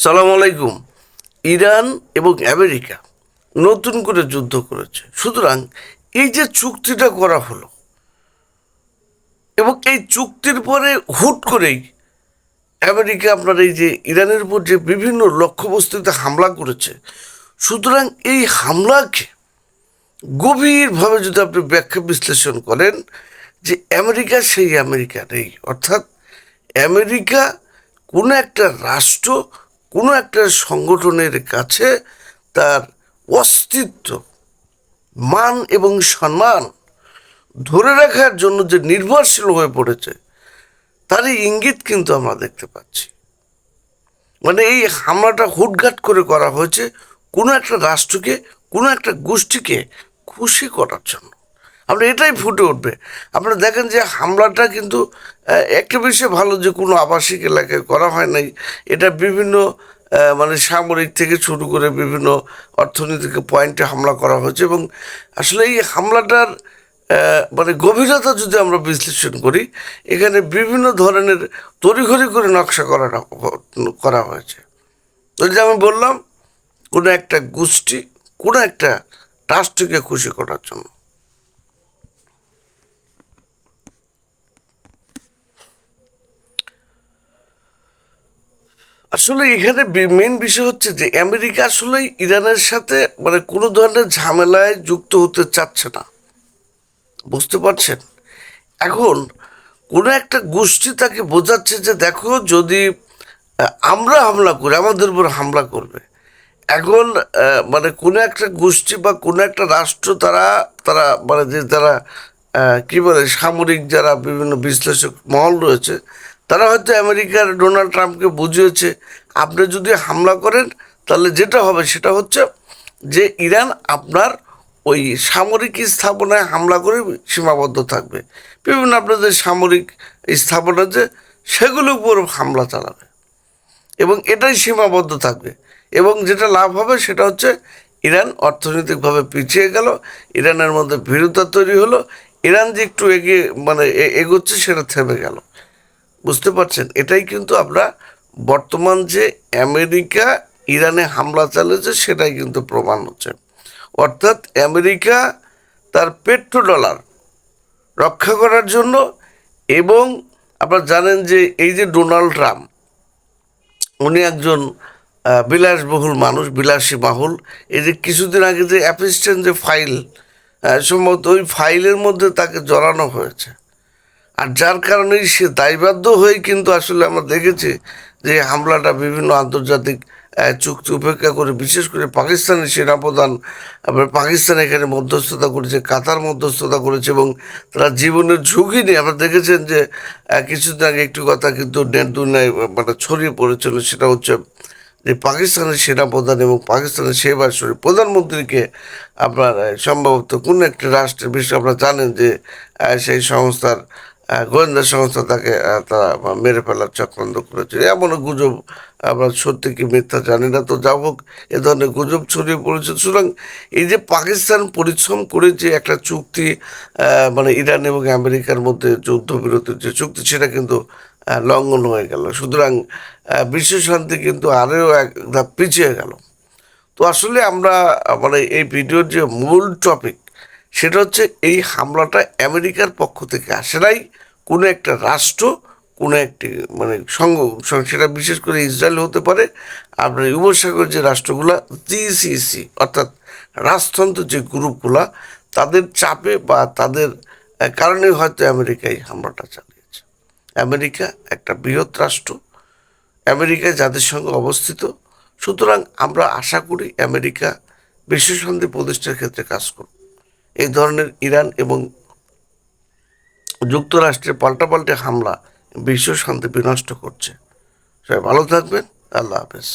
সালাম আলাইকুম। ইরান এবং আমেরিকা নতুন করে যুদ্ধ করেছে, সুতরাং এই যে চুক্তিটা করা হলো এবং এই চুক্তির পরে হুট করেই আমেরিকা আপনার এই যে ইরানের উপর যে বিভিন্ন লক্ষ্যবস্তুতে হামলা করেছে, সুতরাং এই হামলাকে গভীরভাবে যদি আপনি ব্যাখ্যা বিশ্লেষণ করেন যে আমেরিকা সেই আমেরিকা নেই, অর্থাৎ আমেরিকা কোনো একটা রাষ্ট্র, কোনো একটা সংগঠনের কাছে তার অস্তিত্ব, মান এবং সম্মান ধরে রাখার জন্য যে নির্ভরশীল হয়ে পড়েছে, তারই ইঙ্গিত কিন্তু আমরা দেখতে পাচ্ছি। মানে এই হামলাটা হুটঘাট করে করা হয়েছে কোনো একটা রাষ্ট্রকে, কোনো একটা গোষ্ঠীকে খুশি করার জন্য। আপনার এটাই ফুটে উঠবে। আপনারা দেখেন যে হামলাটা কিন্তু একটা বিষয় ভালো যে কোনো আবাসিক এলাকায় করা হয় নাই। এটা বিভিন্ন মানে সামরিক থেকে শুরু করে বিভিন্ন অর্থনৈতিক পয়েন্টে হামলা করা হয়েছে এবং আসলে এই হামলাটার মানে গভীরতা যদি আমরা বিশ্লেষণ করি, এখানে বিভিন্ন ধরনের তড়িঘড়ি করে নকশা করা হয়েছে। তো যে আমি বললাম, কোনো একটা গোষ্ঠী, কোনো একটা রাষ্ট্রকে খুশি করার জন্য। আসলে এখানে মেন বিষয় হচ্ছে যে আমেরিকা আসলে ইরানের সাথে মানে কোনো ধরনের ঝামেলায় যুক্ত হতে চাচ্ছে না, বুঝতে পারছেন? এখন কোনো একটা গোষ্ঠী তাকে বোঝাচ্ছে যে দেখো, যদি আমরা হামলা করি, আমাদের উপর হামলা করবে। এখন মানে কোনো একটা গোষ্ঠী বা কোনো একটা রাষ্ট্র, তারা তারা মানে যে তারা কী বলে, সামরিক যারা বিভিন্ন বিশ্লেষক মহল রয়েছে, তারা হয়তো আমেরিকার ডোনাল্ড ট্রাম্পকে বুঝিয়েছে আপনি যদি হামলা করেন তাহলে যেটা হবে সেটা হচ্ছে যে ইরান আপনার ওই সামরিক স্থাপনায় হামলা করে সীমাবদ্ধ থাকবে। বিভিন্ন আপনাদের সামরিক স্থাপনা যে, সেগুলোর উপর হামলা চালাবে এবং এটাই সীমাবদ্ধ থাকবে। এবং যেটা লাভ হবে সেটা হচ্ছে ইরান অর্থনৈতিকভাবে পিছিয়ে গেল, ইরানের মধ্যে ভীরুতা তৈরি হলো, ইরান যে একটু এগিয়ে মানে এগোচ্ছে সেটা থেমে গেল। বুঝতে পারছেন? এটাই কিন্তু আমরা বর্তমান যে আমেরিকা ইরানে হামলা চালিয়েছে সেটাই কিন্তু প্রমাণ হচ্ছে। অর্থাৎ আমেরিকা তার পেট্রোডলার রক্ষা করার জন্য, এবং আপনারা জানেন যে এই যে ডোনাল্ড ট্রাম্প, উনি একজন বিলাসবহুল মানুষ, বিলাসী বাহুল। এই যে কিছুদিন আগে যে অ্যাপিস্টেন যে ফাইল, সম্ভবত ওই ফাইলের মধ্যে তাকে জড়ানো হয়েছে। আর যার কারণেই সে দায়বাধ্য হয়ে কিন্তু আসলে আমরা দেখেছি যে হামলাটা বিভিন্ন আন্তর্জাতিক চুক্তি উপেক্ষা করে, বিশেষ করে পাকিস্তানের সেনাপ্রধান, আবার পাকিস্তান এখানে মধ্যস্থতা করেছে, কাতার মধ্যস্থতা করেছে এবং তারা জীবনের ঝুঁকি নিয়ে, আমরা দেখেছেন যে কিছুদিন আগে একটি কথা কিন্তু নেট দুনিয়ায় মানে ছড়িয়ে পড়েছিল, সেটা হচ্ছে যে পাকিস্তানের সেনাপ্রধান এবং পাকিস্তানের সেবাসরী প্রধানমন্ত্রীকে আপনার সম্ভবত কোনো একটি রাষ্ট্রের বিষয়ে আপনারা জানেন যে সেই সংস্থার গোয়েন্দা সংস্থা তাকে তারা মেরে ফেলার চক্রান্ত করেছে। এমনও গুজব, আমরা সত্যি কি মিথ্যা জানি না, তো যা হোক এ ধরনের গুজব ছড়িয়ে পড়েছে। সুতরাং এই যে পাকিস্তান পরিশ্রম করে যে একটা চুক্তি, মানে ইরান এবং আমেরিকার মধ্যে যুদ্ধবিরতির যে চুক্তি, সেটা কিন্তু লঙ্ঘন হয়ে গেল। সুতরাং বিশ্ব শান্তি কিন্তু আরও এক ধাপ পিছিয়ে গেল। তো আসলে আমরা মানে এই ভিডিওর যে মূল টপিক, সেটা হচ্ছে এই হামলাটা আমেরিকার পক্ষ থেকে আসে নাই, কোনো একটা রাষ্ট্র, কোনো একটি মানে সেটা বিশেষ করে ইসরায়েল হতে পারে, আপনার উপসাগরের যে রাষ্ট্রগুলা জিসিসি অর্থাৎ রাজতন্ত্র যে গ্রুপগুলা, তাদের চাপে বা তাদের কারণে হয়তো আমেরিকা এই হামলাটা চালিয়েছে। আমেরিকা একটা বৃহৎ রাষ্ট্র, আমেরিকা যাদের সঙ্গে অবস্থিত। সুতরাং আমরা আশা করি আমেরিকা বিশ্ব শান্তি প্রতিষ্ঠার ক্ষেত্রে কাজ করবে। এই ধরনের ইরান এবং যুক্তরাষ্ট্রের পাল্টাপাল্টে হামলা বিশ্ব শান্তি বিনষ্ট করছে। সবাই ভালো থাকবেন। আল্লাহ হাফেজ।